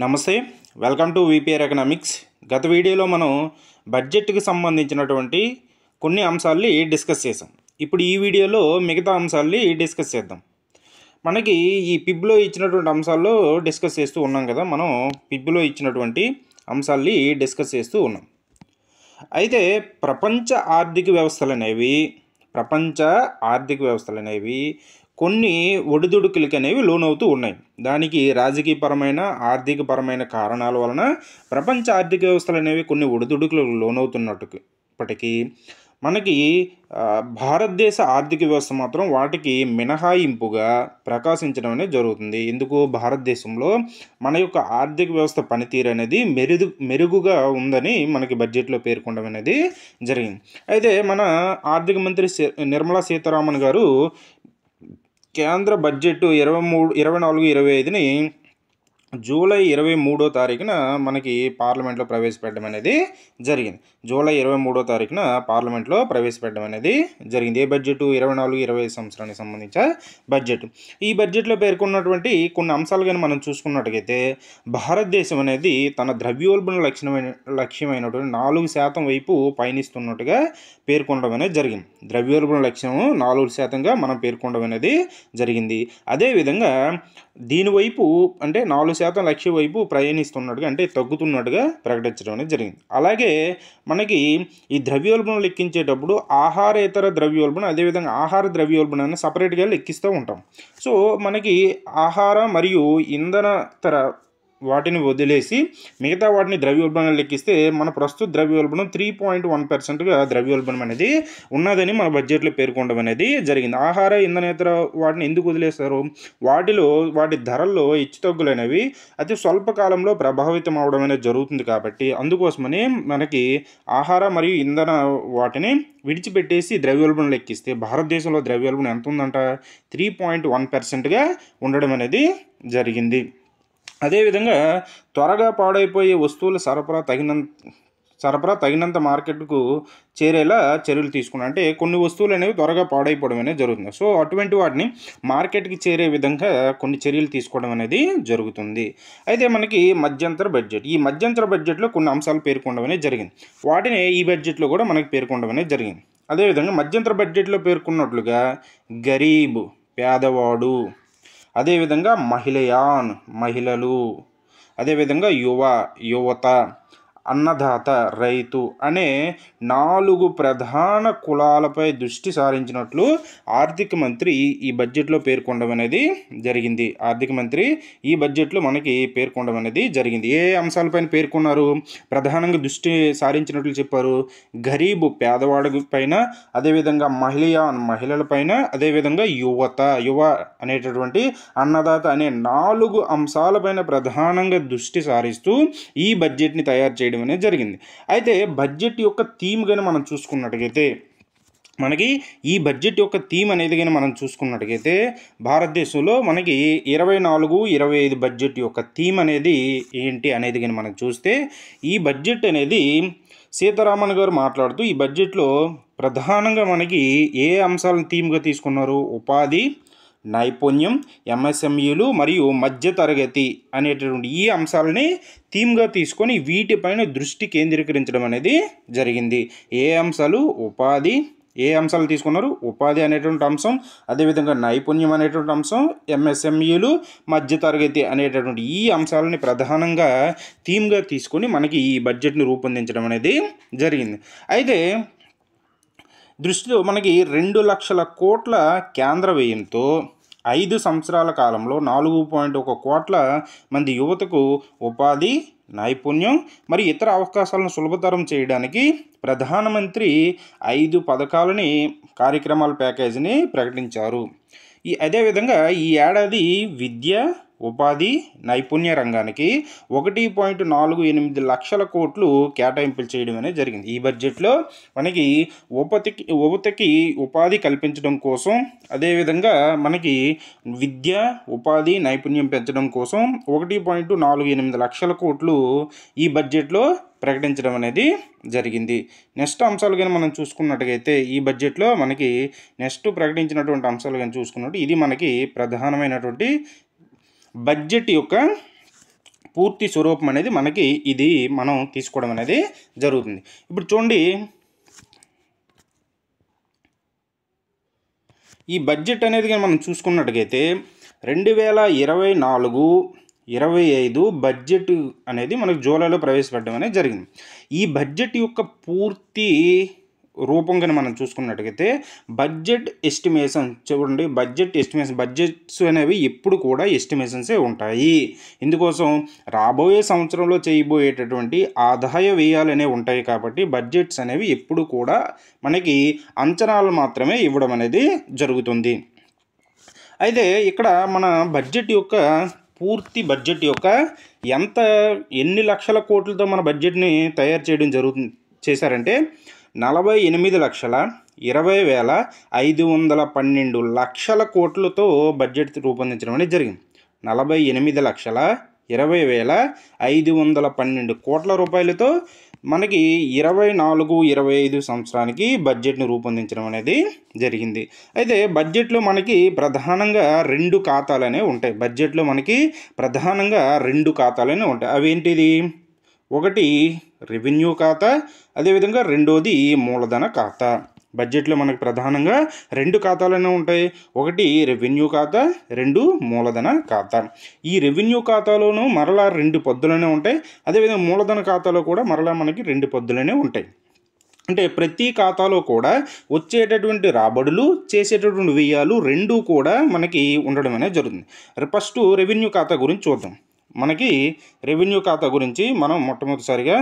నమస్తే, welcome to VPR economics. గత వీడియోలో మనం బడ్జెట్కి సంబంధించినటువంటి కొన్ని అంశాలని డిస్కస్ చేసాం. ఇప్పుడు ఈ వీడియోలో మిగతా అంశాలని డిస్కస్ చేద్దాం. మనకి ఈ పిబ్లో ఇచ్చినటువంటి అంశాల్లో డిస్కస్ చేస్తూ ఉన్నాం కదా, మనం పిబ్లో ఇచ్చినటువంటి అంశాలని డిస్కస్ చేస్తూ ఉన్నాం. అయితే ప్రపంచ ఆర్థిక వ్యవస్థలు అనేవి కొన్ని ఒడిదుడుకులకి అనేవి లోనవుతూ ఉన్నాయి. దానికి రాజకీయపరమైన ఆర్థికపరమైన కారణాల వలన ప్రపంచ ఆర్థిక వ్యవస్థలు అనేవి కొన్ని ఒడిదుడుకులకు లోనవుతున్నప్పటికీ మనకి భారతదేశ ఆర్థిక వ్యవస్థ మాత్రం వాటికి మినహాయింపుగా ప్రకాశించడం అనేది జరుగుతుంది. ఎందుకు? భారతదేశంలో మన యొక్క ఆర్థిక వ్యవస్థ పనితీరు అనేది మెరుగుగా ఉందని మనకి బడ్జెట్లో పేర్కొనడం అనేది జరిగింది. అయితే మన ఆర్థిక మంత్రి నిర్మలా సీతారామన్ గారు కేంద్ర బడ్జెట్ 24-25ని జూలై 23వ తారీఖున మనకి పార్లమెంట్లో ప్రవేశపెట్టడం అనేది జరిగింది. జూలై 23వ తారీఖున పార్లమెంట్లో ప్రవేశపెట్టడం అనేది జరిగింది. ఏ బడ్జెట్? 24-25 సంవత్సరానికి సంబంధించిన బడ్జెట్. ఈ బడ్జెట్లో పేర్కొన్నటువంటి కొన్ని అంశాలు కానీ మనం చూసుకున్నట్టుగైతే భారతదేశం అనేది తన ద్రవ్యోల్బణ లక్ష్యమైనటువంటి 4% వైపు పయనిస్తున్నట్టుగా పేర్కొనడం అనేది జరిగింది. ద్రవ్యోల్బణ లక్ష్యం 4%గా మనం పేర్కొనడం అనేది జరిగింది. అదేవిధంగా దీనివైపు అంటే 4% లక్ష్య వైపు ప్రయాణిస్తున్నట్టుగా అంటే తగ్గుతున్నట్టుగా ప్రకటించడం అనేది జరిగింది. అలాగే మనకి ఈ ద్రవ్యోల్బణం లెక్కించేటప్పుడు ఆహారేతర ద్రవ్యోల్బణం, అదేవిధంగా ఆహార ద్రవ్యోల్బణాన్ని సపరేట్గా లెక్కిస్తూ ఉంటాం. సో మనకి ఆహార మరియు ఇంధనతర వాటిని వదిలేసి మిగతా వాటిని ద్రవ్యోల్బణం లెక్కిస్తే మన ప్రస్తుత ద్రవ్యోల్బణం 3.1%గా ద్రవ్యోల్బణం అనేది ఉన్నదని మన బడ్జెట్లో పేర్కొనడం అనేది జరిగింది. ఆహార ఇంధనేతర వాటిని ఎందుకు వదిలేస్తారు? వాటి ధరల్లో హెచ్చుతగ్గులు అనేవి అతి స్వల్ప కాలంలో ప్రభావితం అవడం అనేది జరుగుతుంది. కాబట్టి అందుకోసమని మనకి ఆహార మరియు ఇంధన వాటిని విడిచిపెట్టేసి ద్రవ్యోల్బణం లెక్కిస్తే భారతదేశంలో ద్రవ్యోల్బణం ఎంత ఉందంట? 3.1%గా ఉండడం అనేది జరిగింది. అదేవిధంగా త్వరగా పాడైపోయే వస్తువుల సరఫరా తగినంత మార్కెట్కు చేరేలా చర్యలు తీసుకున్నాం. అంటే కొన్ని వస్తువులు అనేవి త్వరగా పాడైపోవడం అనేది జరుగుతుంది. సో అటువంటి వాటిని మార్కెట్కి చేరే విధంగా కొన్ని చర్యలు తీసుకోవడం అనేది జరుగుతుంది. అయితే మనకి మధ్యంతర బడ్జెట్, ఈ మధ్యంతర బడ్జెట్లో కొన్ని అంశాలు పేర్కొనడం అనేది జరిగింది. వాటిని ఈ బడ్జెట్లో కూడా మనకి పేర్కొనడం అనేది జరిగింది. అదేవిధంగా మధ్యంతర బడ్జెట్లో పేర్కొన్నట్లుగా గరీబ్ పేదవాడు, అదేవిధంగా మహిళలు, అదేవిధంగా యువత, అన్నదాత రైతు అనే 4 ప్రధాన కులాలపై దృష్టి సారించినట్లు ఆర్థిక మంత్రి ఈ బడ్జెట్లో పేర్కొనడం అనేది జరిగింది. ఆర్థిక మంత్రి ఈ బడ్జెట్లో మనకి పేర్కొనడం అనేది జరిగింది. ఏ అంశాలపైన పేర్కొన్నారు? ప్రధానంగా దృష్టి సారించినట్లు చెప్పారు. గరీబు పేదవాడి పైన, అదేవిధంగా మహిళలపైన, అదేవిధంగా యువ అనేటటువంటి అన్నదాత అనే 4 అంశాలపైన ప్రధానంగా దృష్టి సారిస్తూ ఈ బడ్జెట్ని తయారు చేయడం అనేది జరిగింది. అయితే బడ్జెట్ యొక్క థీమ్ కానీ మనం చూసుకున్నట్టుగైతే మనకి ఈ బడ్జెట్ యొక్క థీమ్ అనేది కానీ మనం చూసుకున్నట్టుగైతే భారతదేశంలో మనకి 24-25 బడ్జెట్ యొక్క థీమ్ అనేది ఏంటి అనేది కానీ మనం చూస్తే ఈ బడ్జెట్ అనేది సీతారామన్ గారు మాట్లాడుతూ ఈ బడ్జెట్లో ప్రధానంగా మనకి ఏ అంశాలను థీమ్గా తీసుకున్నారు? ఉపాధి, నైపుణ్యం, ఎంఎస్ఎంఈలు మరియు మధ్యతరగతి అనేటటువంటి ఈ అంశాలని థీమ్గా తీసుకొని వీటిపైన దృష్టి కేంద్రీకరించడం అనేది జరిగింది. ఏ అంశాలు తీసుకున్నారు? ఉపాధి అనేటువంటి అంశం, అదేవిధంగా నైపుణ్యం అనేటువంటి అంశం, ఎంఎస్ఎంఈలు, మధ్యతరగతి అనేటటువంటి ఈ అంశాలని ప్రధానంగా థీమ్గా తీసుకొని మనకి ఈ బడ్జెట్ని రూపొందించడం అనేది జరిగింది. అయితే దృష్టిలో మనకి 2 లక్షల కోట్ల కేంద్ర వ్యయంతో 5 సంవత్సరాల కాలంలో 4.1 కోట్ల మంది యువతకు ఉపాధి, నైపుణ్యం మరియు ఇతర అవకాశాలను సులభతరం చేయడానికి ప్రధానమంత్రి 5 కార్యక్రమాల ప్యాకేజీని ప్రకటించారు. అదేవిధంగా ఈ ఏడాది విద్య, ఉపాధి, నైపుణ్య రంగానికి 1.48 లక్షల కోట్లు కేటాయింపులు చేయడం అనేది జరిగింది. ఈ బడ్జెట్లో మనకి యువతకి ఉపాధి కల్పించడం కోసం, అదేవిధంగా మనకి విద్య, ఉపాధి, నైపుణ్యం పెంచడం కోసం 1.48 లక్షల కోట్లు ఈ బడ్జెట్లో ప్రకటించడం అనేది జరిగింది. నెక్స్ట్ అంశాలు కానీ మనం చూసుకున్నట్టుగైతే ఈ బడ్జెట్లో మనకి నెక్స్ట్ ప్రకటించినటువంటి అంశాలు కానీ చూసుకున్నట్టు ఇది మనకి ప్రధానమైనటువంటి బడ్జెట్ యొక్క పూర్తి స్వరూపం అనేది మనకి ఇది మనం తీసుకోవడం అనేది జరుగుతుంది. ఇప్పుడు చూడండి, ఈ బడ్జెట్ అనేది కానీ మనం చూసుకున్నట్టుగైతే 2024-25 బడ్జెట్ అనేది మనకు జూలైలో ప్రవేశపెట్టడం అనేది జరిగింది. ఈ బడ్జెట్ యొక్క పూర్తి రూపం కానీ మనం చూసుకున్నట్టుగైతే బడ్జెట్ ఎస్టిమేషన్ చూడండి. బడ్జెట్స్ అనేవి ఎప్పుడు కూడా ఎస్టిమేషన్సే ఉంటాయి. ఇందుకోసం రాబోయే సంవత్సరంలో చేయబోయేటటువంటి ఆదాయ వ్యయాలు అనేవి ఉంటాయి కాబట్టి బడ్జెట్స్ అనేవి ఎప్పుడు కూడా మనకి అంచనాలు మాత్రమే ఇవ్వడం అనేది జరుగుతుంది. అయితే ఇక్కడ మన పూర్తి బడ్జెట్ యొక్క ఎన్ని లక్షల కోట్లతో మన బడ్జెట్ని తయారు చేయడం చేశారంటే 48,20,512 లక్షల కోట్లతో బడ్జెట్ రూపొందించడం అనేది జరిగింది. 48,20,512 కోట్ల రూపాయలతో మనకి 24-25 సంవత్సరానికి బడ్జెట్ను రూపొందించడం అనేది జరిగింది. అయితే బడ్జెట్లో మనకి ప్రధానంగా 2 ఖాతాలనే ఉంటాయి. అవేంటిది? ఒకటి రెవెన్యూ ఖాతా, అదేవిధంగా రెండోది మూలధన ఖాతా. బడ్జెట్లో మనకు ప్రధానంగా 2 ఖాతాలనే ఉంటాయి. ఒకటి రెవెన్యూ ఖాతా, 2 మూలధన ఖాతా. ఈ రెవెన్యూ ఖాతాలోనూ మరలా 2 పద్దులనే ఉంటాయి. అదేవిధంగా మూలధన ఖాతాలో కూడా మరలా మనకి 2 పద్దులనే ఉంటాయి. అంటే ప్రతి ఖాతాలో కూడా వచ్చేటటువంటి రాబడులు, చేసేటటువంటి వ్యయాలు 2 కూడా మనకి ఉండడం అనేది జరుగుతుంది. ఫస్ట్ రెవెన్యూ ఖాతా గురించి చూద్దాం. మనకి రెవెన్యూ ఖాతా గురించి మనం మొట్టమొదటిసారిగా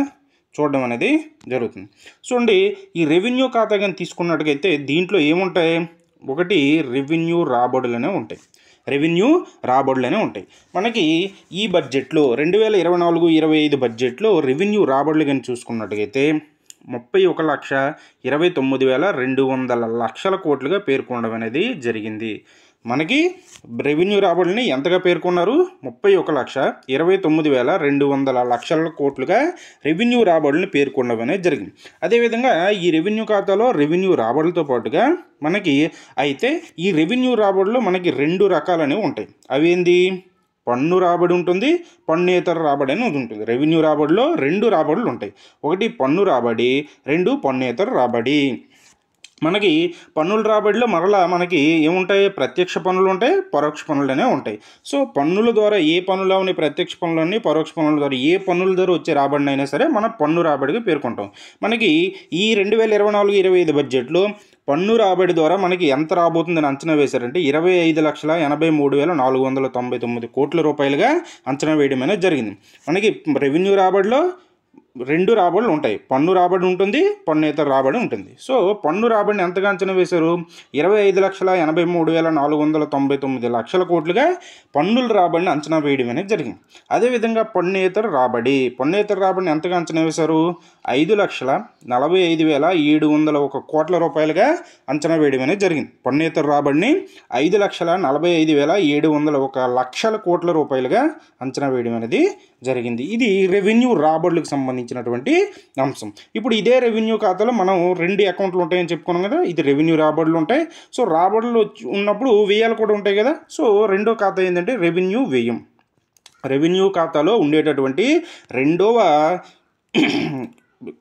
చూడడం అనేది జరుగుతుంది. చూడండి, ఈ రెవెన్యూ ఖాతా కానీ తీసుకున్నట్టుగైతే దీంట్లో ఏముంటాయి? ఒకటి రెవెన్యూ రాబడులనే ఉంటాయి. మనకి ఈ బడ్జెట్లో 2024-25 బడ్జెట్లో రెవెన్యూ రాబడులు కానీ చూసుకున్నట్టుగైతే 31,29,200 లక్షల కోట్లుగా పేర్కొనడం అనేది జరిగింది. మనకి రెవెన్యూ రాబడుల్ని ఎంతగా పేర్కొన్నారు? 31,29,200 లక్షల కోట్లుగా రెవెన్యూ రాబడుల్ని పేర్కొనడం అనేది జరిగింది. అదేవిధంగా ఈ రెవెన్యూ ఖాతాలో రెవెన్యూ రాబడులతో పాటుగా మనకి అయితే ఈ రెవెన్యూ రాబడులో మనకి 2 రకాలనేవి ఉంటాయి. అవేంది? పన్ను రాబడి ఉంటుంది, పన్నేతర రాబడి అని ఉంటుంది. రెవెన్యూ రాబడిలో 2 రాబడులు ఉంటాయి. ఒకటి పన్ను రాబడి, 2 పన్నేతర రాబడి. మనకి పన్నుల రాబడిలో మరలా మనకి ఏముంటాయి? ప్రత్యక్ష పన్నులు ఉంటాయి, పరోక్ష పన్నులనే ఉంటాయి. సో పన్నుల ద్వారా ఏ పన్నులు ఉన్నాయి? ప్రత్యక్ష పన్నులన్నీ, పరోక్ష పన్నుల ద్వారా ఏ పన్నుల ద్వారా వచ్చే రాబడిని అయినా సరే మనం పన్ను రాబడిగా పేర్కొంటాం. మనకి ఈ 2024-25 బడ్జెట్లో పన్ను రాబడి ద్వారా మనకి ఎంత రాబోతుందని అంచనా వేశారంటే 25,83,499 కోట్ల రూపాయలుగా అంచనా వేయడం అనేది జరిగింది. మనకి రెవెన్యూ రాబడిలో 2 రాబడులు ఉంటాయి. పన్ను రాబడి ఉంటుంది, పన్నేతర రాబడి ఉంటుంది. సో పన్ను రాబడిని ఎంతగా అంచనా వేశారు? 25,83,499 లక్షల కోట్లుగా పన్నుల రాబడిని అంచనా వేయడం అనేది జరిగింది. అదేవిధంగా పన్నేతర రాబడిని ఎంతగా అంచనా వేశారు? 5,45,701 కోట్ల రూపాయలుగా అంచనా వేయడం అనేది జరిగింది. పన్నేతర రాబడిని 5,45,701 లక్షల కోట్ల రూపాయలుగా అంచనా వేయడం అనేది జరిగింది. ఇది రెవెన్యూ రాబడులకు సంబంధించినటువంటి అంశం. ఇప్పుడు ఇదే రెవెన్యూ ఖాతాలో మనం 2 అకౌంట్లు ఉంటాయని చెప్పుకున్నాం కదా. ఇది రెవెన్యూ రాబడులు ఉంటాయి. సో రాబడులు ఉన్నప్పుడు వ్యయాలు కూడా ఉంటాయి కదా. సో రెండో ఖాతా ఏంటంటే రెవెన్యూ వ్యయం. రెవెన్యూ ఖాతాలో ఉండేటటువంటి రెండవ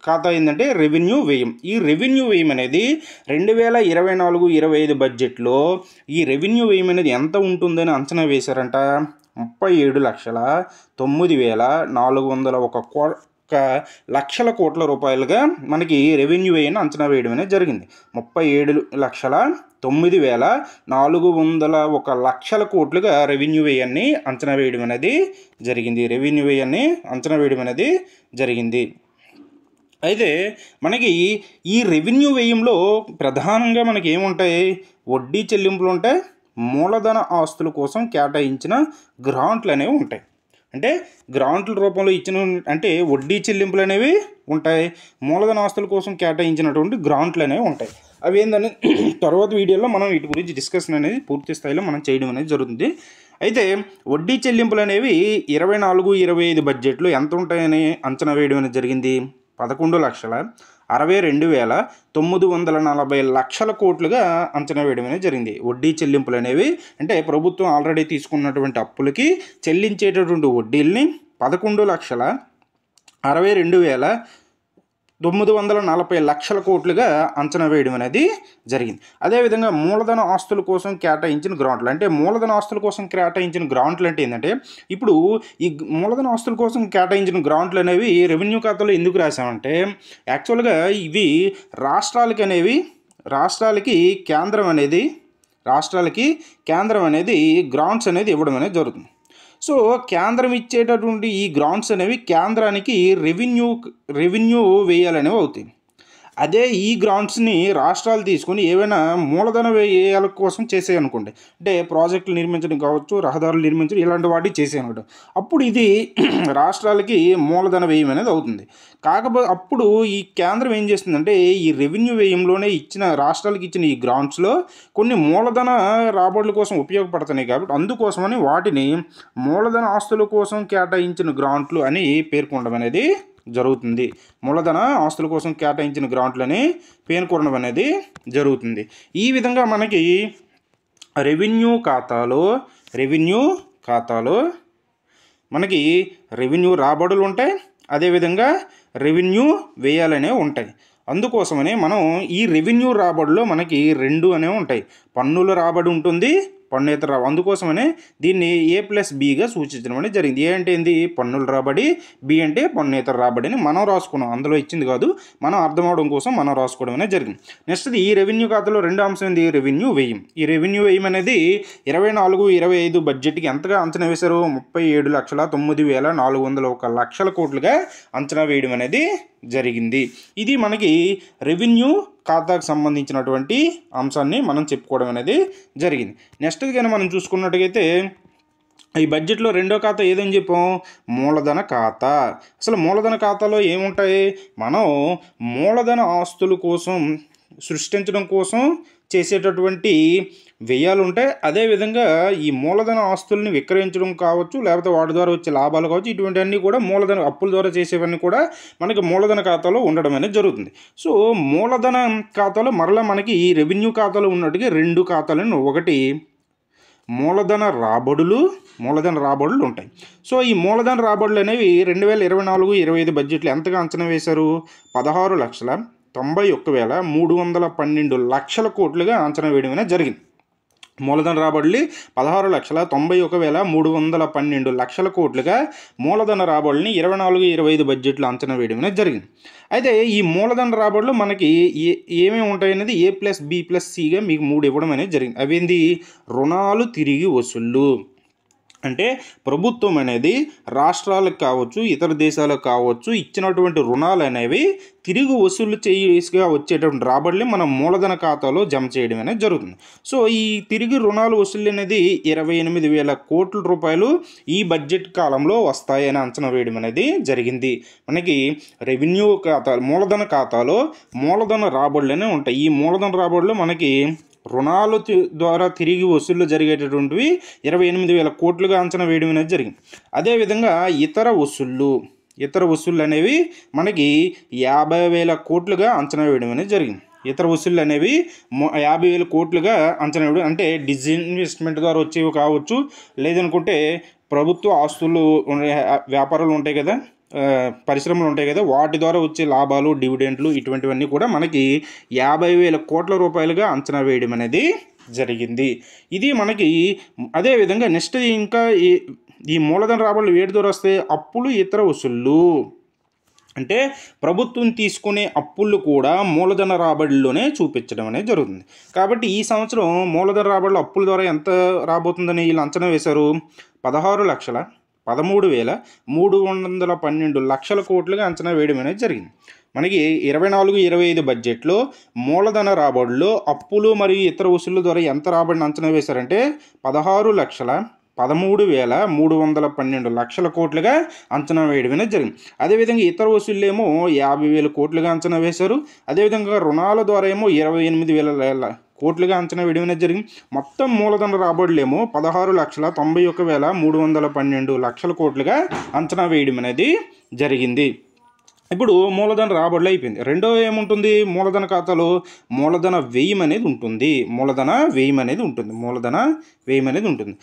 ఖాతా ఏంటంటే రెవెన్యూ వ్యయం. ఈ రెవెన్యూ వ్యయం అనేది 2024-25 బడ్జెట్లో ఈ రెవెన్యూ వ్యయం అనేది ఎంత ఉంటుందని అంచనా వేశారంట? 37,09,401 లక్షల కోట్ల రూపాయలుగా మనకి రెవెన్యూ వ్యయాన్ని అంచనా వేయడం అనేది జరిగింది. 37,09,401 లక్షల కోట్లుగా రెవెన్యూ వ్యయాన్ని అంచనా వేయడం అనేది జరిగింది. అయితే మనకి ఈ రెవెన్యూ వ్యయంలో ప్రధానంగా మనకి ఏముంటాయి? వడ్డీ చెల్లింపులు ఉంటాయి, మూలధన ఆస్తుల కోసం కేటాయించిన గ్రాంట్లు అనేవి ఉంటాయి. అంటే గ్రాంట్ల రూపంలో ఇచ్చిన అంటే వడ్డీ చెల్లింపులు అనేవి ఉంటాయి, మూలధన ఆస్తుల కోసం కేటాయించినటువంటి గ్రాంట్లు అనేవి ఉంటాయి. అవి ఏంటనే తర్వాత వీడియోలో మనం వీటి గురించి డిస్కషన్ అనేది పూర్తి స్థాయిలో మనం చేయడం అనేది జరుగుతుంది. అయితే వడ్డీ చెల్లింపులు అనేవి 24-25 బడ్జెట్లో ఎంత ఉంటాయని అంచనా వేయడం అనేది జరిగింది? 11,62,940 లక్షల కోట్లుగా అంచనా వేయడం అనేది జరిగింది. వడ్డీ చెల్లింపులు అనేవి అంటే ప్రభుత్వం ఆల్రెడీ తీసుకున్నటువంటి అప్పులకి చెల్లించేటటువంటి వడ్డీల్ని 11,62,940 కోట్లుగా అంచనా వేయడం అనేది జరిగింది. అదేవిధంగా మూలధన ఆస్తుల కోసం కేటాయించిన గ్రాంట్లు, అంటే మూలధన ఆస్తుల కోసం కేటాయించిన గ్రాంట్లు అంటే ఏంటంటే, ఇప్పుడు ఈ మూలధన ఆస్తుల కోసం కేటాయించిన గ్రాంట్లు అనేవి రెవెన్యూ ఖాతాలో ఎందుకు రాసామంటే, యాక్చువల్గా ఇవి రాష్ట్రాలకి కేంద్రం అనేది గ్రాంట్స్ అనేది ఇవ్వడం అనేది జరుగుతుంది. సో కేంద్రం ఇచ్చేటటువంటి ఈ గ్రాంట్స్ అనేవి కేంద్రానికి రెవెన్యూ వేయాలనేవి అవుతాయి. అదే ఈ గ్రాంట్స్ని రాష్ట్రాలు తీసుకొని ఏవైనా మూలధన వ్యయాల కోసం చేసాయి అనుకోండి, అంటే ప్రాజెక్టులు నిర్మించడం కావచ్చు, రహదారులు నిర్మించడం, ఇలాంటి వాటికి చేసాయి అనుకోండి, అప్పుడు ఇది రాష్ట్రాలకి మూలధన వ్యయం అనేది అవుతుంది. కాకపోతే అప్పుడు ఈ కేంద్రం ఏం చేస్తుందంటే, ఈ రెవెన్యూ వ్యయంలోనే రాష్ట్రాలకు ఇచ్చిన ఈ గ్రాంట్స్లో కొన్ని మూలధన రాబడుల కోసం ఉపయోగపడుతున్నాయి కాబట్టి అందుకోసమని వాటిని మూలధన ఆస్తుల కోసం కేటాయించిన గ్రాంట్లు అని పేర్కొనడం అనేది జరుగుతుంది. మూలధన ఆస్తుల కోసం కేటాయించిన గ్రాంట్లని పేర్కొనడం అనేది జరుగుతుంది. ఈ విధంగా మనకి రెవెన్యూ ఖాతాలో మనకి రెవెన్యూ రాబడులు ఉంటాయి, అదేవిధంగా రెవెన్యూ వ్యయాలనేవి ఉంటాయి. అందుకోసమనే మనం ఈ రెవెన్యూ రాబడిలో మనకి 2 అనేవి ఉంటాయి, పన్నుల రాబడి ఉంటుంది, పన్నేతర రాబడి. అందుకోసమనే దీన్ని A+Bగా సూచించడం అనేది జరిగింది. ఏ అంటే ఏంది, పన్నుల రాబడి, బి అంటే పన్నేతర రాబడిని మనం రాసుకున్నాం, అందులో ఇచ్చింది కాదు, మనం అర్థం అవడం కోసం మనం రాసుకోవడం అనేది జరిగింది. నెక్స్ట్ ఈ రెవెన్యూ ఖాతాలో రెండో అంశం ఏంది, రెవెన్యూ వ్యయం. ఈ రెవెన్యూ వ్యయం అనేది 24-25 బడ్జెట్కి ఎంతగా అంచనా వేశారు, 37,09,401 కోట్లుగా అంచనా వేయడం అనేది జరిగింది. ఇది మనకి రెవెన్యూ ఖాతాకు సంబంధించినటువంటి అంశాన్ని మనం చెప్పుకోవడం అనేది జరిగింది. నెక్స్ట్ కానీ మనం చూసుకున్నట్టుగైతే ఈ బడ్జెట్లో రెండో ఖాతా ఏదని చెప్పాం, మూలధన ఖాతా. అసలు మూలధన ఖాతాలో ఏముంటాయి, మనం మూలధన ఆస్తుల కోసం సృష్టించడం కోసం చేసేటటువంటి వ్యయాలు ఉంటాయి. అదేవిధంగా ఈ మూలధన ఆస్తుల్ని విక్రయించడం కావచ్చు, లేకపోతే వాటి ద్వారా వచ్చే లాభాలు కావచ్చు, ఇటువంటివన్నీ కూడా మూలధన అప్పుల ద్వారా చేసేవన్నీ కూడా మనకి మూలధన ఖాతాలో ఉండడం అనేది జరుగుతుంది. సో మూలధన ఖాతాలో మరలా మనకి ఈ రెవెన్యూ ఖాతాలో ఉన్నట్టుగా 2 ఖాతాలను, ఒకటి మూలధన రాబడులు ఉంటాయి. సో ఈ మూలధన రాబడులు అనేవి 2024-25 బడ్జెట్లో ఎంతగా అంచనా వేశారు, 16,91,312 కోట్లుగా అంచనా వేయడం అనేది జరిగింది. మూలధన రాబడులు 16,91,312 కోట్లుగా మూలధన రాబడుల్ని 24-25 బడ్జెట్లో అంచనా వేయడం అనేది జరిగింది. అయితే ఈ మూలధన రాబడులు మనకి ఏమేమి ఉంటాయనేది A+B+Cగా మీకు 3 ఇవ్వడం అనేది జరిగింది. అవేంది, రుణాలు తిరిగి వసూళ్ళు, అంటే ప్రభుత్వం అనేది రాష్ట్రాలకు కావచ్చు, ఇతర దేశాలకు కావచ్చు, ఇచ్చినటువంటి రుణాలు అనేవి తిరిగి వసూలు చేయగా వచ్చేటువంటి రాబడులు మనం మూలధన ఖాతాలో జమ చేయడం అనేది జరుగుతుంది. సో ఈ తిరిగి రుణాలు వసూలు అనేది 28,000 కోట్ల రూపాయలు ఈ బడ్జెట్ కాలంలో వస్తాయని అంచనా వేయడం అనేది జరిగింది. మనకి రెవెన్యూ ఖాతా మూలధన ఖాతాలో మూలధన రాబడులనే ఉంటాయి. ఈ మూలధన రాబడులు మనకి రుణాలు ద్వారా తిరిగి వసూళ్లు జరిగేటటువంటివి 28,000 కోట్లుగా అంచనా వేయడం అనేది జరిగింది. అదేవిధంగా ఇతర వసూళ్ళు అనేవి మనకి 50,000 కోట్లుగా అంచనా వేయడం అనేది జరిగింది. ఇతర వసూళ్ళు అనేవి 50,000 కోట్లుగా అంచనా వేయడం, అంటే డిస్ఇన్వెస్ట్మెంట్ ద్వారా వచ్చేవి కావచ్చు, లేదనుకుంటే ప్రభుత్వ ఆస్తులు వ్యాపారాలు ఉంటాయి కదా, పరిశ్రమలు ఉంటాయి కదా, వాటి ద్వారా వచ్చే లాభాలు, డివిడెంట్లు, ఇటువంటివన్నీ కూడా మనకి 50,000 కోట్ల రూపాయలుగా అంచనా వేయడం అనేది జరిగింది. ఇది మనకి. అదేవిధంగా నెక్స్ట్ ఇంకా ఈ మూలధన రాబడులు వేటి ద్వారా వస్తాయి, అప్పులు, ఇతర వసూళ్ళు, అంటే ప్రభుత్వం తీసుకునే అప్పులు కూడా మూలధన రాబడిలోనే చూపించడం అనేది జరుగుతుంది. కాబట్టి ఈ సంవత్సరం మూలధన రాబడులు అప్పుల ద్వారా ఎంత రాబోతుందని వీళ్ళు అంచనా వేశారు, 16,13,312 కోట్లుగా అంచనా వేయడం అనేది జరిగింది. మనకి 24-25 బడ్జెట్లో మూలధన రాబడుల్లో అప్పులు మరియు ఇతర వసూళ్ల ద్వారా ఎంత రాబడిని అంచనా వేశారంటే 16,13,312 కోట్లుగా అంచనా వేయడం అనేది జరిగింది. అదేవిధంగా ఇతర వసూళ్ళు ఏమో 50,000 కోట్లుగా అంచనా వేశారు. అదేవిధంగా రుణాల ద్వారా ఏమో 28,000 కోట్లుగా అంచనా వేయడం అనేది జరిగింది. మొత్తం మూలధన రాబడులేమో 16,91,312 కోట్లుగా అంచనా వేయడం అనేది జరిగింది. ఇప్పుడు మూలధన రాబడులు అయిపోయింది. రెండో ఏముంటుంది మూలధన ఖాతాలో మూలధన వ్యయం అనేది ఉంటుంది. మూలధన వ్యయం అనేది ఉంటుంది.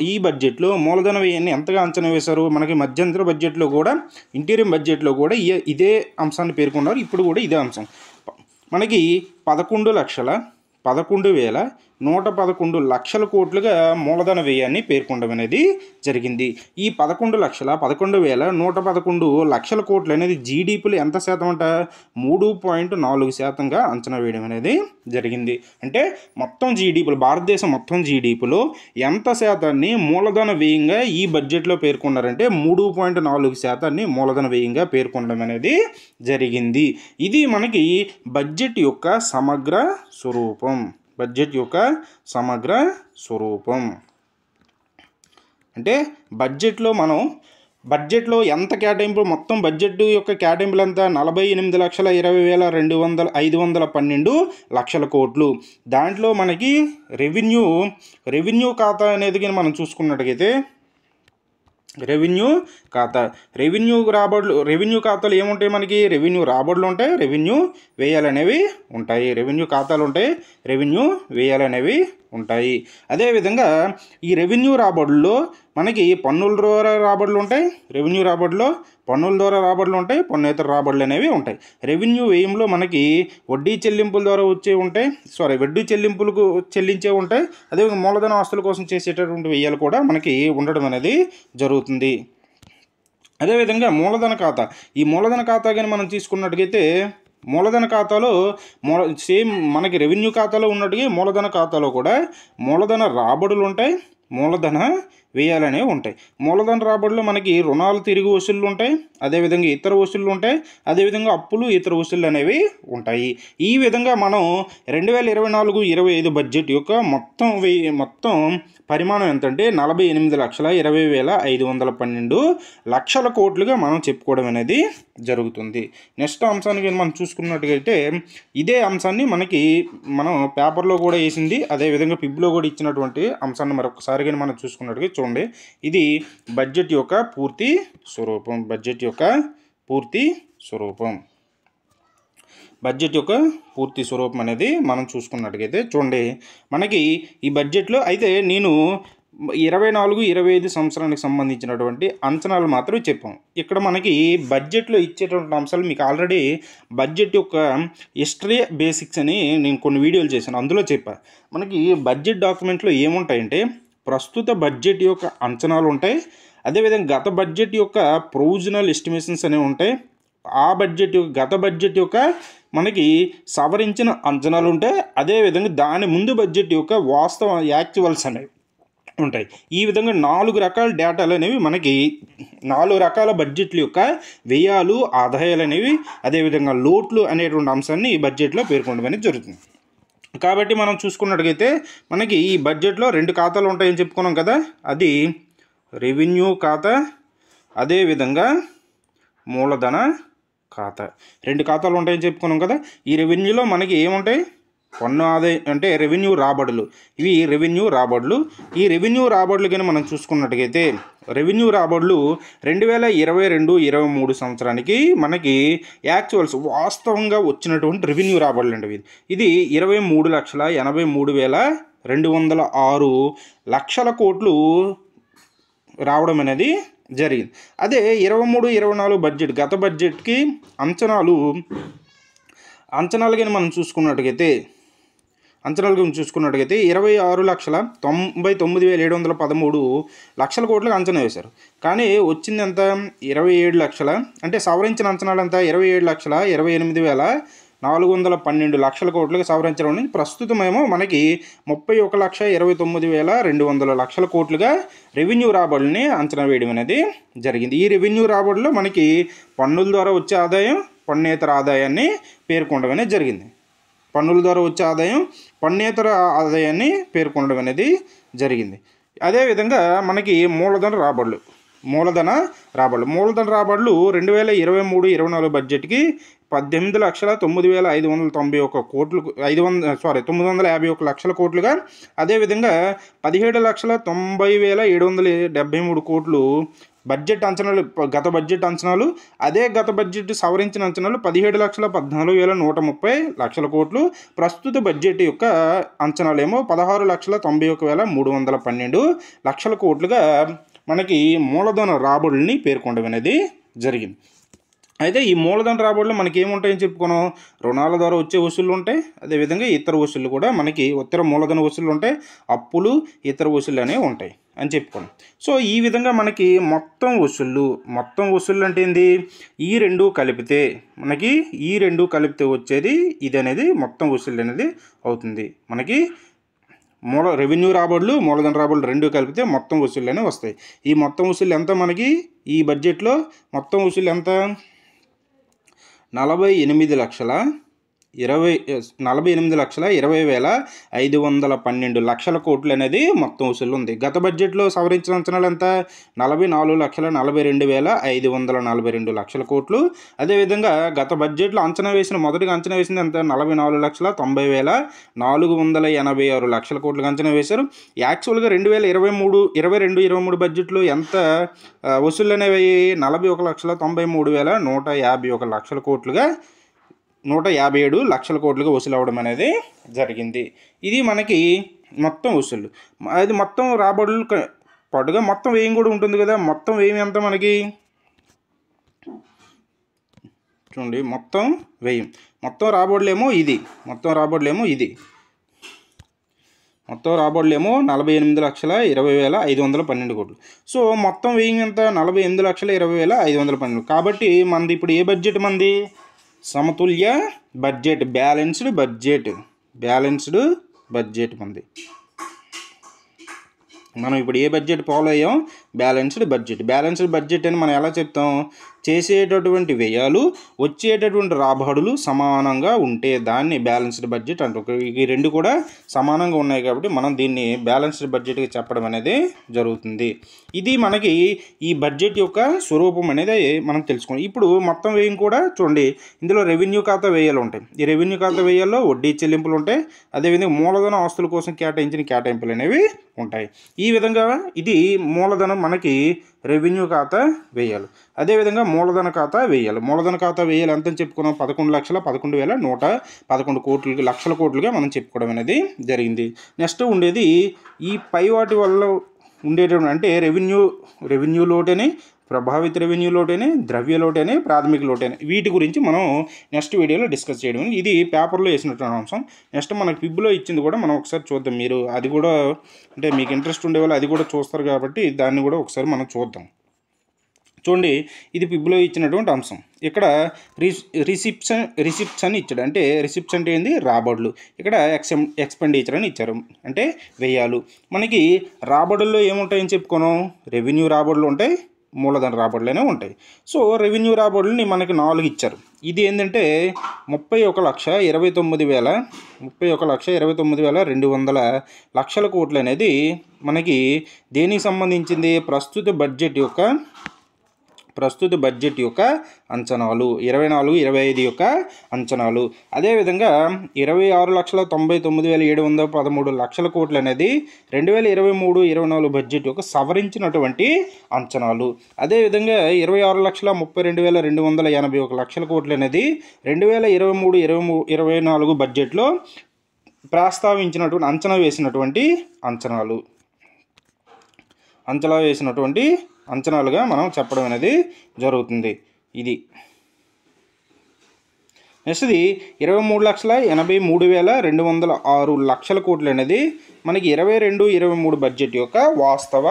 ఈ బడ్జెట్లో మూలధన వ్యయాన్ని ఎంతగా అంచనా వేశారు? మనకి మధ్యంతర బడ్జెట్లో కూడా, ఇంటీరియం బడ్జెట్లో కూడా ఇదే అంశాన్ని పేర్కొన్నారు. ఇప్పుడు కూడా ఇదే అంశం. మనకి 11,111,111 కోట్లుగా మూలధన వ్యయాన్ని పేర్కొనడం అనేది జరిగింది. ఈ 11,11,111 కోట్లు అనేది జీడీపీలో ఎంత శాతం అంట? 3.4%గా అంచనా వేయడం అనేది జరిగింది. అంటే మొత్తం జీడీపీలో, భారతదేశం మొత్తం జీడీపీలో ఎంత శాతాన్ని మూలధన వ్యయంగా ఈ బడ్జెట్లో పేర్కొన్నారంటే 3.4% మూలధన వ్యయంగా పేర్కొనడం అనేది జరిగింది. ఇది మనకి బడ్జెట్ యొక్క సమగ్ర స్వరూపం. అంటే బడ్జెట్లో ఎంత కేటాయింపు, మొత్తం బడ్జెట్ యొక్క కేటాయింపులు ఎంత? 48,20,512 కోట్లు. దాంట్లో మనకి రెవెన్యూ ఖాతా అనేది కానీ మనం చూసుకున్నట్టుగైతే రెవెన్యూ ఖాతాలు ఏముంటాయి? మనకి రెవెన్యూ రాబడులు ఉంటాయి, రెవెన్యూ వ్యయాలు అనేవి ఉంటాయి. ఉంటాయి. అదేవిధంగా ఈ రెవెన్యూ రాబడుల్లో మనకి పన్నుల ద్వారా రాబడులు ఉంటాయి, పన్నేతర రాబడులు అనేవి ఉంటాయి. రెవెన్యూ వ్యయంలో మనకి వడ్డీ చెల్లింపుల ద్వారా వడ్డీ చెల్లింపులకు చెల్లించే ఉంటాయి. అదేవిధంగా మూలధన ఆస్తుల కోసం చేసేటటువంటి వ్యయాలు కూడా మనకి ఉండడం అనేది జరుగుతుంది. అదేవిధంగా ఈ మూలధన ఖాతా కానీ మనం తీసుకున్నట్టుగైతే మూలధన ఖాతాలో సేమ్ మనకి రెవెన్యూ ఖాతాలో ఉన్నట్టుగా మూలధన ఖాతాలో కూడా మూలధన రాబడులు ఉంటాయి, మూలధన వ్యయాలు అనేవి ఉంటాయి. మూలధన రాబడులు మనకి రుణాలు తిరిగి వసూళ్ళు ఉంటాయి, అదేవిధంగా ఇతర వసూళ్ళు ఉంటాయి, అదేవిధంగా అప్పులు ఇతర వసూళ్ళు అనేవి ఉంటాయి. ఈ విధంగా మనం 2024-25 బడ్జెట్ యొక్క మొత్తం పరిమాణం ఎంతంటే 48,20,512 కోట్లుగా మనం చెప్పుకోవడం అనేది జరుగుతుంది. నెక్స్ట్ అంశానికి మనం చూసుకున్నట్టుగైతే ఇదే అంశాన్ని మనం పేపర్లో కూడా వేసింది, అదేవిధంగా పిబ్లో కూడా ఇచ్చినటువంటి అంశాన్ని మరొకసారి కానీ మనం చూసుకున్నట్టుగా చూడండి. ఇది బడ్జెట్ యొక్క పూర్తి స్వరూపం అనేది మనం చూసుకున్నట్టుగైతే చూడండి. మనకి ఈ బడ్జెట్లో అయితే నేను 24-25 సంవత్సరానికి సంబంధించినటువంటి అంచనాలు మాత్రం చెప్పాం. ఇక్కడ మనకి బడ్జెట్లో ఇచ్చేటువంటి అంశాలు మీకు ఆల్రెడీ బడ్జెట్ యొక్క హిస్టరీ బేసిక్స్ అని నేను కొన్ని వీడియోలు చేశాను, అందులో చెప్పాను. మనకి బడ్జెట్ డాక్యుమెంట్లో ఏముంటాయంటే ప్రస్తుత బడ్జెట్ యొక్క అంచనాలు ఉంటాయి, అదేవిధంగా గత బడ్జెట్ యొక్క ప్రొవిజనల్ ఎస్టిమేషన్స్ అనేవి ఉంటాయి, గత బడ్జెట్ యొక్క మనకి సవరించిన అంచనాలు ఉంటాయి, అదేవిధంగా దాని ముందు బడ్జెట్ యొక్క వాస్తవ యాక్చువల్స్ అనేవి ఉంటాయి. ఈ విధంగా 4 రకాల డేటాలు అనేవి మనకి 4 రకాల బడ్జెట్ల యొక్క వ్యయాలు, ఆదాయాలు అనేవి, అదేవిధంగా లోట్లు అనేటువంటి అంశాన్ని ఈ బడ్జెట్లో పేర్కొనడం అనేది జరుగుతుంది. కాబట్టి మనం చూసుకున్నట్టుగైతే మనకి ఈ బడ్జెట్లో 2 ఖాతాలు ఉంటాయని చెప్పుకున్నాం కదా, అది రెవెన్యూ ఖాతా, అదేవిధంగా మూలధన ఖాతా. 2 ఖాతాలు ఉంటాయని చెప్పుకున్నాం కదా. ఈ రెవెన్యూలో మనకి ఏముంటాయి? పన్ను ఆదాయం అంటే రెవెన్యూ రాబడులు. ఈ రెవెన్యూ రాబడులు కానీ మనం చూసుకున్నట్టుగైతే రెవెన్యూ రాబడులు 2022-23 సంవత్సరానికి మనకి యాక్చువల్స్ వాస్తవంగా వచ్చినటువంటి రెవెన్యూ రాబడులు అండి. ఇది 23,83,206 కోట్లు రావడం అనేది జరిగింది. అదే 23-24 బడ్జెట్ గత బడ్జెట్కి అంచనాలు కానీ మనం చూసుకున్నట్టుగైతే 26,99,713 కోట్లకు అంచనా వేశారు. కానీ వచ్చింది ఎంత? 27 లక్షల, అంటే సవరించిన అంచనాలు ఎంత? 27,28,412 కోట్లకు సవరించడం. ప్రస్తుతమేమో మనకి 31,29,200 కోట్లుగా రెవెన్యూ రాబడుల్ని అంచనా వేయడం అనేది జరిగింది. ఈ రెవెన్యూ రాబడుల్లో మనకి పన్నుల ద్వారా వచ్చే ఆదాయం, పన్నేతర ఆదాయాన్ని పేర్కొనడం అనేది జరిగింది. పన్నుల ద్వారా వచ్చే ఆదాయం, పన్నేతర ఆదాయాన్ని పేర్కొనడం అనేది జరిగింది. అదేవిధంగా మనకి మూలధన రాబడులు 2023-24 బడ్జెట్కి 18,09,591 కోట్లు 951 కోట్లుగా, అదేవిధంగా 17,90,773 కోట్లు బడ్జెట్ అంచనాలు గత బడ్జెట్ అంచనాలు, అదే గత బడ్జెట్ సవరించిన అంచనాలు 17,14,130 కోట్లు. ప్రస్తుత బడ్జెట్ యొక్క అంచనాలు ఏమో 16,91,312 కోట్లుగా మనకి మూలధన రాబడుల్ని పేర్కొనడం అనేది జరిగింది. అయితే ఈ మూలధన రాబడులు మనకి ఏముంటాయని చెప్పుకున్నాం, రుణాల ద్వారా వచ్చే వసూళ్లు ఉంటాయి, అదేవిధంగా ఇతర వసూళ్లు కూడా మనకి ఇతర మూలధన వసూళ్లు ఉంటాయి, అప్పులు ఇతర వసూళ్లు అనేవి ఉంటాయి అని చెప్పుకున్నాం. సో ఈ విధంగా మనకి మొత్తం వసూళ్లు అంటే ఏంది, ఈ రెండు కలిపితే వచ్చేది ఇది అనేది మొత్తం వసూళ్లు అనేది అవుతుంది. మనకి రెవెన్యూ రాబడులు మూలధన రాబడులు రెండు కలిపితే మొత్తం వసూళ్లు అనేవి వస్తాయి. ఈ మొత్తం వసూళ్లు ఎంత, మనకి ఈ బడ్జెట్లో మొత్తం వసూళ్లు ఎంత, 48,20,512 కోట్లు అనేది మొత్తం వసూలు ఉంది. గత బడ్జెట్లో సవరించిన అంచనాలు ఎంత, 44,42,542 కోట్లు. అదేవిధంగా గత బడ్జెట్లో మొదటిగా అంచనా వేసింది ఎంత, 44,90,486 కోట్లుగా అంచనా వేశారు. యాక్చువల్గా 2022-23 బడ్జెట్లో ఎంత వసూళ్ళు అనేవి 41,93,151 కోట్లుగా 157 లక్షల కోట్లుగా వసూలు అవ్వడం అనేది జరిగింది. ఇది మనకి మొత్తం వసూళ్ళు. అది మొత్తం రాబడులు పాటుగా మొత్తం వ్యయం కూడా ఉంటుంది కదా. మొత్తం వ్యయం ఎంత మనకి చూడండి, మొత్తం వ్యయం, మొత్తం రాబడులేమో ఇది 48,20,512 కోట్లు. సో మొత్తం వ్యయం ఎంత, 48,20,512. కాబట్టి మనది ఇప్పుడు ఏ బడ్జెట్, మంది సమతుల్య బడ్జెట్, బ్యాలెన్స్డ్ బడ్జెట్ మంది. మనం ఇప్పుడు ఏ బడ్జెట్ ఫాలో అయ్యాం, బ్యాలెన్స్డ్ బడ్జెట్ అని మనం ఎలా చెప్తాం, చేసేటటువంటి వ్యయాలు వచ్చేటటువంటి రాబడులు సమానంగా ఉంటే దాన్ని బ్యాలెన్స్డ్ బడ్జెట్ అంటారు. ఈ రెండు కూడా సమానంగా ఉన్నాయి కాబట్టి మనం దీన్ని బ్యాలెన్స్డ్ బడ్జెట్గా చెప్పడం అనేది జరుగుతుంది. ఇది మనకి ఈ బడ్జెట్ యొక్క స్వరూపం అనేది మనం తెలుసుకోండి. ఇప్పుడు మొత్తం వ్యయం కూడా చూడండి, ఇందులో రెవెన్యూ ఖాతా వ్యయాలు ఉంటాయి. ఈ రెవెన్యూ ఖాతా వ్యయాల్లో వడ్డీ చెల్లింపులు ఉంటాయి, అదేవిధంగా మూలధన ఆస్తుల కోసం కేటాయించిన కేటాయింపులు అనేవి ఉంటాయి. ఈ విధంగా ఇది మూలధనం మనకి రెవెన్యూ ఖాతా వ్యయాలు. అదేవిధంగా మూలధన ఖాతా వ్యయాలు ఎంత అని చెప్పుకున్నాం, 11,11,111 కోట్లుగా మనం చెప్పుకోవడం అనేది జరిగింది. నెక్స్ట్ ఉండేది ఈ పై వాటి వల్ల ఉండేటువంటి అంటే రెవెన్యూ లోటని, ప్రభావిత రెవెన్యూ లోటని, ద్రవ్య లోటని, ప్రాథమిక లోటని, వీటి గురించి మనం నెక్స్ట్ వీడియోలో డిస్కస్ చేయడం. ఇది పేపర్లో వేసినటువంటి అంశం. నెక్స్ట్ మనకి పిబ్బులో ఇచ్చింది కూడా మనం ఒకసారి చూద్దాం. మీరు అది కూడా అంటే మీకు ఇంట్రెస్ట్ ఉండే వాళ్ళు అది కూడా చూస్తారు కాబట్టి దాన్ని కూడా ఒకసారి మనం చూద్దాం. చూడండి, ఇది పిబ్బులో ఇచ్చినటువంటి అంశం. ఇక్కడ రిసిప్ట్స్ అని ఇచ్చాడు. అంటే రిసిప్ట్స్ అంటే ఏంది, రాబడులు. ఇక్కడ ఎక్స్పెండిచర్ అని ఇచ్చారు, అంటే వ్యయాలు. మనకి రాబడుల్లో ఏముంటాయని చెప్పుకోను, రెవెన్యూ రాబడులు ఉంటాయి, మూలధన రాబడులనే ఉంటాయి. సో రెవెన్యూ రాబడులని మనకి 4 ఇచ్చారు. ఇది ఏంటంటే 31,29,200 కోట్లు అనేది మనకి దేనికి సంబంధించింది, ప్రస్తుత బడ్జెట్ యొక్క అంచనాలు, 24-25 యొక్క అంచనాలు. అదేవిధంగా 26,99,713 కోట్లు అనేది 2023-24 బడ్జెట్ యొక్క సవరించినటువంటి అంచనాలు. అదేవిధంగా 26,32,281 కోట్లు అనేది 2023-24 బడ్జెట్లో ప్రస్తావించినటువంటి అంచనా వేసినటువంటి అంచనాలుగా మనం చెప్పడం అనేది జరుగుతుంది. ఇది నెక్స్ట్ది 23,83,206 కోట్లు అనేది మనకి 22-23 బడ్జెట్ యొక్క వాస్తవ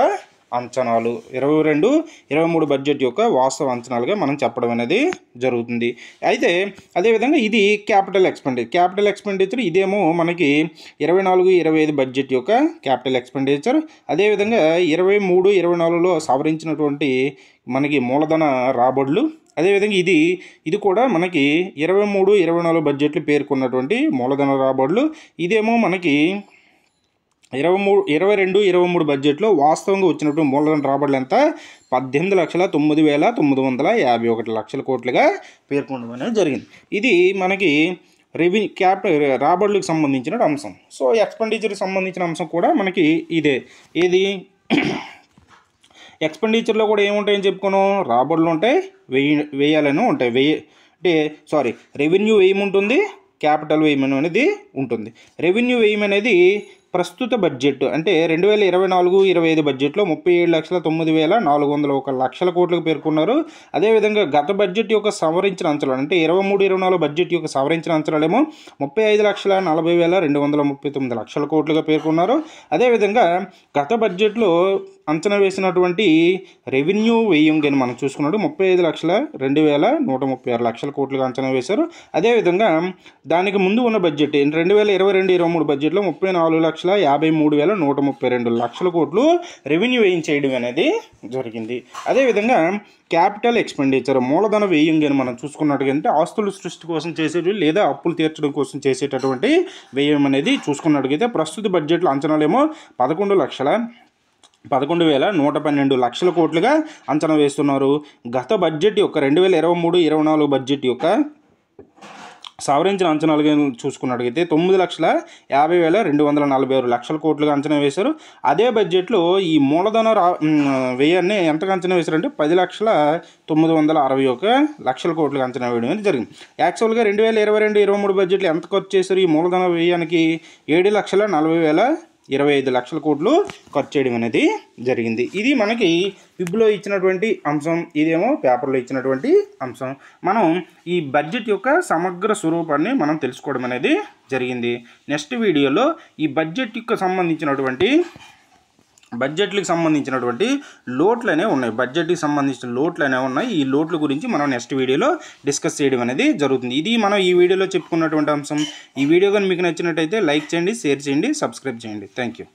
అంచనాలు. 22-23 బడ్జెట్ యొక్క వాస్తవ అంచనాలుగా మనం చెప్పడం అనేది జరుగుతుంది. అయితే అదేవిధంగా ఇది క్యాపిటల్ ఎక్స్పెండిచర్. ఇదేమో మనకి 24-25 బడ్జెట్ యొక్క క్యాపిటల్ ఎక్స్పెండిచర్. అదేవిధంగా 23-24లో సవరించినటువంటి మనకి మూలధన రాబడులు. అదేవిధంగా ఇది కూడా మనకి 23-24 బడ్జెట్లు పేర్కొన్నటువంటి మూలధన రాబడులు. ఇదేమో మనకి 22-23 బడ్జెట్లో వాస్తవంగా వచ్చినటువంటి మూలధన రాబడులు ఎంత, 18,09,951 కోట్లుగా పేర్కొనడం అనేది జరిగింది. ఇది మనకి రాబడులకు సంబంధించిన అంశం. సో ఎక్స్పెండిచర్కి సంబంధించిన అంశం కూడా మనకి ఇదే. ఏది ఎక్స్పెండిచర్లో కూడా ఏముంటాయని చెప్పుకున్నాం, రాబడులు ఉంటాయి, వేయాలని ఉంటాయి. రెవెన్యూ వ్యయం ఉంటుంది, క్యాపిటల్ వ్యయం అనేది ఉంటుంది. రెవెన్యూ వ్యయం అనేది ప్రస్తుత బడ్జెట్ అంటే 2024-25 బడ్జెట్లో 37,09,401 లక్షల కోట్లకు పేర్కొన్నారు. అదేవిధంగా గత బడ్జెట్ యొక్క సవరించిన అంచనాలు అంటే 23-24 బడ్జెట్ యొక్క సవరించిన అంచనాలేమో 35,40,239 లక్షల కోట్లుగా పేర్కొన్నారు. అదేవిధంగా గత బడ్జెట్లో అంచనా వేసినటువంటి రెవెన్యూ వ్యయం కానీ మనం చూసుకున్నట్టు 35,02,136 లక్షల కోట్లుగా అంచనా వేశారు. అదేవిధంగా దానికి ముందు ఉన్న బడ్జెట్ 2022-23 బడ్జెట్లో 34,53,132 లక్షల కోట్లు రెవెన్యూ వ్యయం చేయడం అనేది జరిగింది. అదేవిధంగా క్యాపిటల్ ఎక్స్పెండిచర్ మూలధన వ్యయం కానీ మనం చూసుకున్నట్టుగా అంటే ఆస్తుల సృష్టి కోసం చేసేవి లేదా అప్పులు తీర్చడం కోసం చేసేటటువంటి వ్యయం అనేది చూసుకున్నట్టుగైతే ప్రస్తుత బడ్జెట్లో అంచనాలేమో 11,112 లక్షల కోట్లుగా అంచనా వేస్తున్నారు. గత బడ్జెట్ యొక్క 2023-24 బడ్జెట్ యొక్క సవరించిన అంచనాలుగా చూసుకున్నట్టుగైతే 9,50,246 లక్షల కోట్లుగా అంచనా వేశారు. అదే బడ్జెట్లో ఈ మూలధన వ్యయాన్ని ఎంతగా అంచనా వేశారంటే 10,961 లక్షల కోట్లుగా అంచనా వేయడం అనేది జరిగింది. యాక్చువల్గా 2022-23 బడ్జెట్లో ఎంత ఖర్చు చేశారు ఈ మూలధన వ్యయానికి? 7,40,025 లక్షల కోట్లు ఖర్చు చేయడం అనేది జరిగింది. ఇది మనకి పిబ్లో ఇచ్చినటువంటి అంశం, ఇదేమో పేపర్లో ఇచ్చినటువంటి అంశం. మనం ఈ బడ్జెట్ యొక్క సమగ్ర స్వరూపాన్ని మనం తెలుసుకోవడం అనేది జరిగింది. నెక్స్ట్ వీడియోలో ఈ బడ్జెట్కి సంబంధించినటువంటి లోట్లు అనేవి ఉన్నాయి. బడ్జెట్కి సంబంధించిన లోట్లు అనేవి ఉన్నాయి. ఈ లోట్ల గురించి మనం నెక్స్ట్ వీడియోలో డిస్కస్ చేయడం అనేది జరుగుతుంది. ఇది మనం ఈ వీడియోలో చెప్పుకున్నటువంటి అంశం. ఈ వీడియో కానీ మీకు నచ్చినట్టయితే లైక్ చేయండి, షేర్ చేయండి, సబ్స్క్రైబ్ చేయండి. Thank you.